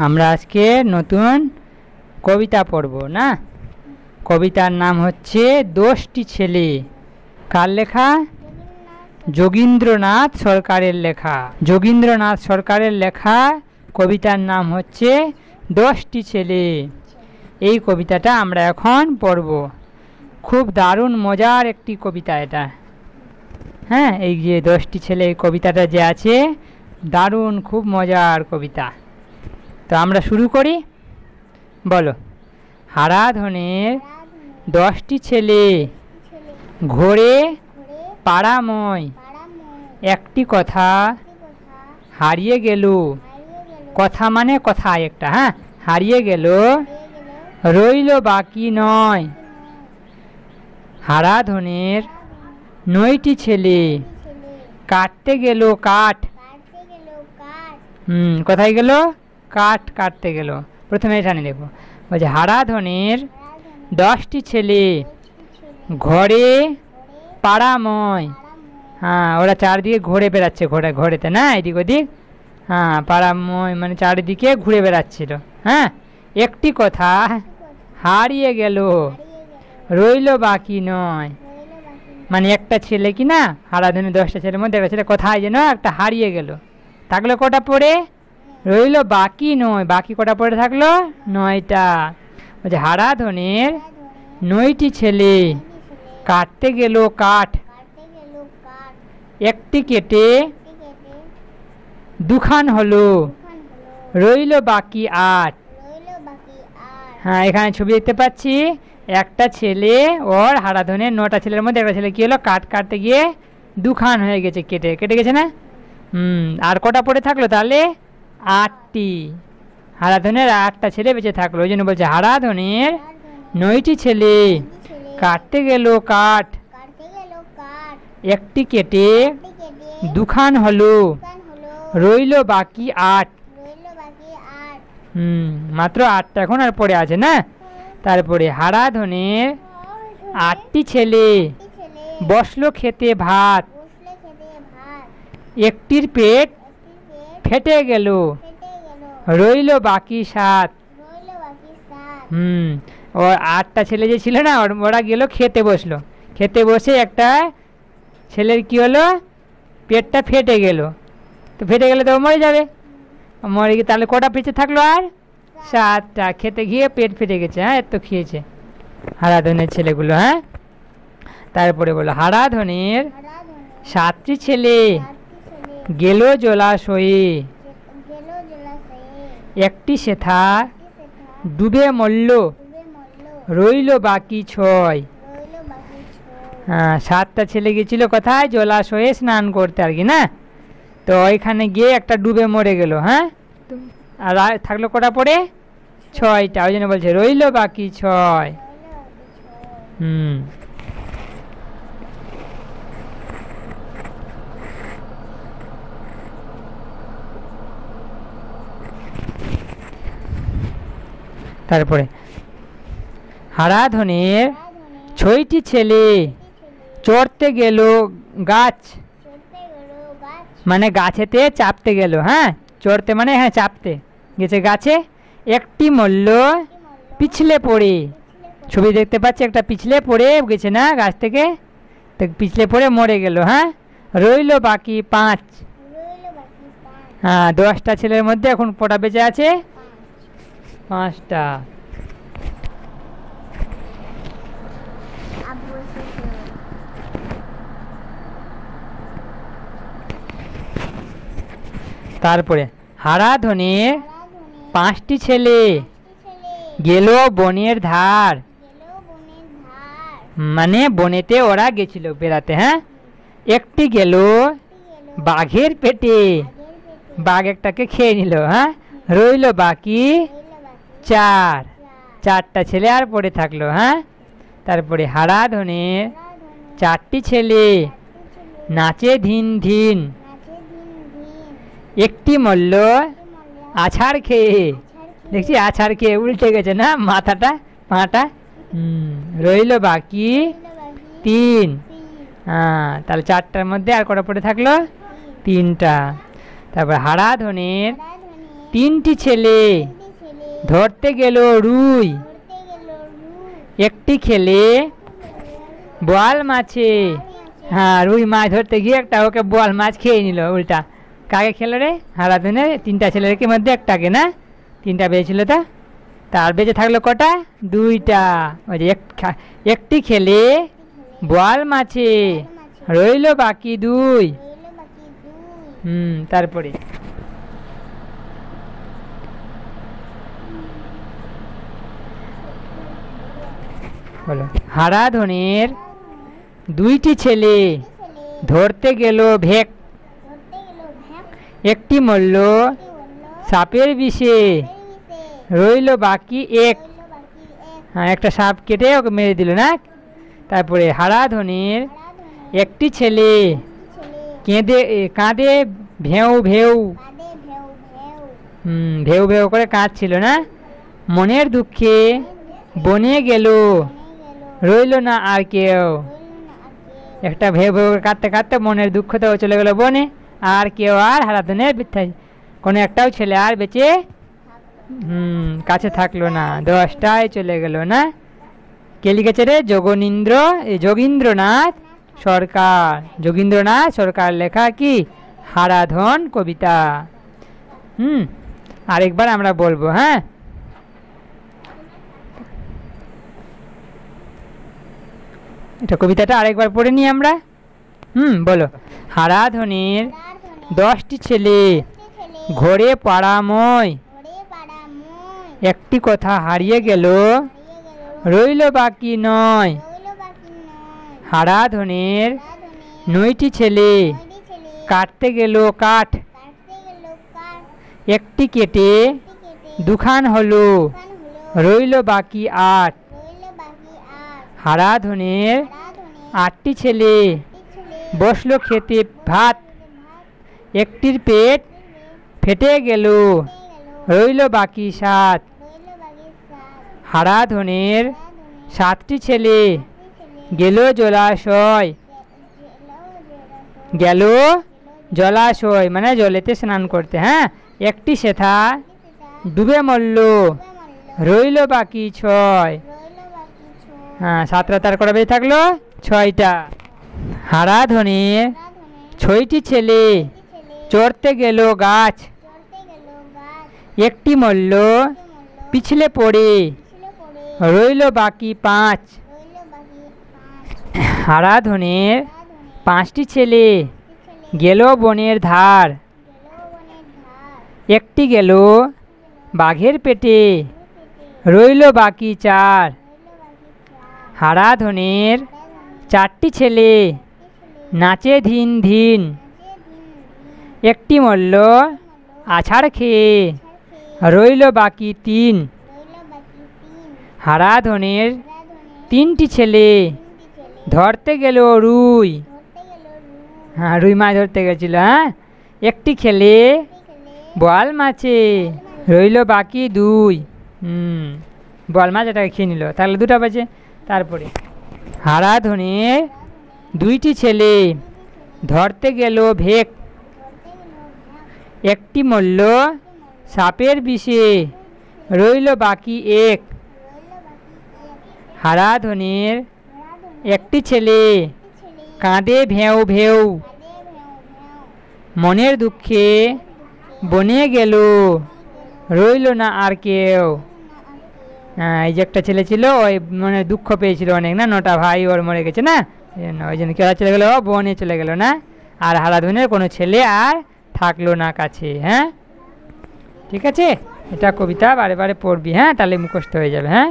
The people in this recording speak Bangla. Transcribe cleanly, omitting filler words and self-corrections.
আমরা আজকে নতুন কবিতা পড়ব না। কবিতার নাম হচ্ছে দোষটি ছেলে। কার লেখা? যোগীন্দ্রনাথ সরকারের লেখা। যোগীন্দ্রনাথ সরকারের লেখা কবিতার নাম হচ্ছে দোষটি ছেলে। এই কবিতাটা আমরা এখন পড়ব। খুব দারুণ মজার একটি কবিতা এটা। হ্যাঁ, এই যে দোষটি ছেলে এই কবিতাটা যে আছে দারুণ খুব মজার কবিতা। তো আমরা শুরু করি। বলো। হারাধনের 10টি ছেলে ঘোরে পাড়াময়, একটি কথা হারিয়ে গেল। কথা মানে কথা একটা, হ্যাঁ, হারিয়ে গেল রইল বাকি নয়। হারাধনের 9টি ছেলে কাটতে গেল কাঠ। কোথায় গেল? কাঠ কাটতে গেল। প্রথমে এখানে দেখো, বলছে হারাধনের 10টি ছেলে ঘরে পাড়াময়। হ্যাঁ, ওরা চারদিকে ঘুরে বেড়াচ্ছে, ঘোরেতে না, এদিক ওদিক। হ্যাঁ, পাড়াময় মানে চারিদিকে ঘুরে বেড়াচ্ছিল। হ্যাঁ, একটি কথা হারিয়ে গেল রইল বাকি নয়। মানে একটা ছেলে কি না, হারাধনের 10টা ছেলের মধ্যে একটা ছেলে কোথায় যেন একটা হারিয়ে গেল। থাকলো কটা পড়ে? রইল বাকি নয়। বাকি কটা পড়ে থাকলো? 9টা। বলছে হারাধনের 9টি ছেলে কাটতে গেল কাঠ, একটি কেটে দুখান হলো রইল বাকি 8। হ্যাঁ, এখানে ছবি দেখতে পাচ্ছি একটা ছেলে, ওর হারাধনের 9টা ছেলের মধ্যে একটা ছেলে কি হলো, কাঠ কাটতে গিয়ে দুখান হয়ে গেছে, কেটে গেছে না। আর কটা পড়ে থাকলো তাহলে? 8টি। হারাধনের 8টা ছেলে বেঁচে থাকলো। ওই জন্য বলছে হারাধনের 9টি ছেলে কাটতে গেল কাঠ, একটি কেটে দুখান হলো রইল বাকি 8। মাত্র 8টা এখন আর পড়ে আছে না। তারপরে হারাধনের 8টি ছেলে বসলো খেতে ভাত, একটির পেট ফেটে গেল রইল বাকি 7। ও 8টা ছেলে যে ছিল না, ওরা গেল খেতে বসলো। খেতে বসে একটা ছেলের কি হলো, পেটটা ফেটে গেল। তো ফেটে গেলে তো মরে যাবে, মরে গিয়ে তাহলে কটা বেঁচে থাকলো? আর 7টা। খেতে গিয়ে পেট ফেটে গেছে। হ্যাঁ, এত খেয়েছে হারাধনের ছেলেগুলো। হ্যাঁ, তারপরে বলো হারাধনের 7টি ছেলে গেল জলাশয়ে, একটি সেথা ডুবে মরল রইল বাকি 6। হ্যাঁ, 7টা ছেলে গেছিল কোথায়? জলাশয়ে স্নান করতে আর কি না। তো ওইখানে গিয়ে একটা ডুবে মরে গেল। হ্যাঁ, আর থাকলো কটা পড়ে? 6টা। ওই জন্য বলছে রইল বাকি 6। তারপরে হারাধনের 6টি ছেলে চড়তে গেল গাছ, মানে গাছেতে চাপতে গেল। হ্যাঁ, চড়তে মানে হ্যাঁ চাপতে গেছে গাছে, একটি মরল পিছলে পড়ে। ছবি দেখতে পাচ্ছি একটা পিছলে পড়ে গেছে না গাছ থেকে, তো পিছলে পড়ে মরে গেল। হ্যাঁ, রইল বাকি 5। হ্যাঁ, 10টা ছেলের মধ্যে এখন কটা বেঁচে আছে? 5টা। তারপরে হারাধনের 5টি ছেলে গেল বনের ধার, মানে বনেতে ওরা গেছিল বেড়াতে। হ্যাঁ, একটি গেল বাঘের পেটে, বাঘ একটাকে খেয়ে নিল। হ্যাঁ, রইল বাকি 4। 4টা ছেলে আর পড়ে থাকলো। হ্যাঁ, তারপরে হারাধনের 4টি ছেলে নাচে ধিন ধিন, একটি মরল আছাড় খেয়ে। দেখছি আছাড় খেয়ে উল্টে গেছে না মাথাটা, পাটা। রইল বাকি 3। হ্যাঁ, তাহলে 4টার মধ্যে আর কটা পড়ে থাকলো? 3টা। তারপর হারাধনের তিনটি ছেলে ধরতে গেল রুই, একটি খেলে বোয়াল মাছে। হ্যাঁ, রুই মাছ ধরতে গিয়ে একটা ওকে বোয়াল মাছ খেয়ে নিল উল্টা। কাকে খেলো রে? হারাধনে তিনটা ছেলের মধ্যে একটাকে না, তিনটা বেঁচেছিল। তার বেঁচে থাকলো কটা? দুইটা। ওই যে একটি খেলে বোয়াল মাছে, রইল বাকি দুই। তারপরে বলো। হারাধনের দুইটি ছেলে ধরতে গেল ভেক, একটি মরল সাপের বিষে, রইল বাকি এক। হ্যাঁ, একটা সাপ কেটে ওকে মেরে দিল না। তারপরে হারাধনের একটি ছেলে কাঁদে ভেউ ভেউ, ভেউ ভেউ করে কাঁদছিল না, মনের দুঃখে বনে গেল, রইল না আর কেউ। একটা ভেউ ভেউ কাঁদতে কাঁদতে মনের দুঃখতেও চলে গেল বনে, আর কেউ আর হারাধনের কোনো একটাও ছেলে আর বেঁচে কাছে থাকলো না, 10টায় চলে গেল না। কে লিখেছে রে? যোগীন্দ্রনাথ সরকার। যোগীন্দ্রনাথ সরকার লেখা কি হারাধন কবিতা। আরেকবার আমরা বলবো। হ্যাঁ, এটা কবিতাটা আরেকবার পড়ে নিই আমরা। বলো। হারাধনের 10টি ছেলে ঘরে পাড়াময়, একটি কথা হারিয়ে গেল, রইল বাকি নয়। হারাধনের 9টি ছেলে কাটতে গেল কাঠ, একটি কেটে দুখান হলো, রইল বাকি 8। হারাধনের 8টি ছেলে বসলো খেতে ভাত, একটির পেট ফেটে গেল, রইল বাকি 7। হারাধনের 7টি ছেলে গেল জলাশয়, মানে জলেতে স্নান করতে। হ্যাঁ, একটি সেথা ডুবে মরল, রইল বাকি 6। হ্যাঁ, 7টা তার করা বেঁচে থাকলো 6টা। হারাধনের 6টি ছেলে চড়তে গেল গাছ, একটি মরল পিছলে পড়ে, রইল বাকি 5। হারাধনের 5টি ছেলে গেল বনের ধার, একটি গেল বাঘের পেটে, রইল বাকি 4। হারাধনের 4টি ছেলে নাচে ধিন ধিন, একটি মরল আছাড় খেয়ে, রইল বাকি 3। হারাধনের 3টি ছেলে ধরতে গেল রুই, হ্যাঁ রুই মাছ ধরতে গেছিল। হ্যাঁ, একটি খেলে বোয়াল মাছে, রইল বাকি 2। বোয়াল মাছ এটাকে খেয়ে নিল, তাহলে 2টা বাজে। তারপরে হারাধনের 2টি ছেলে ধরতে গেল ভেক, একটি মরল সাপের বিষে, রইল বাকি 1। হারাধনের 1টি ছেলে কাঁদে ভেউ ভেউ, মনের দুঃখে বনে গেল, রইল না আর কেউ। হ্যাঁ, এই যে একটা ছেলে ছিল, ওই মানে দুঃখ পেয়েছিল অনেক না, 9টা ভাই ওর মরে গেছে না, ওই জন্য কেউ চলে গেল, বনে চলে গেল না। আর হারাধনের কোনো ছেলে আর থাকলো না কাছে। হ্যাঁ, ঠিক আছে, এটা কবিতা বারে বারে পড়বি। হ্যাঁ, তাহলে মুখস্থ হয়ে যাবে। হ্যাঁ।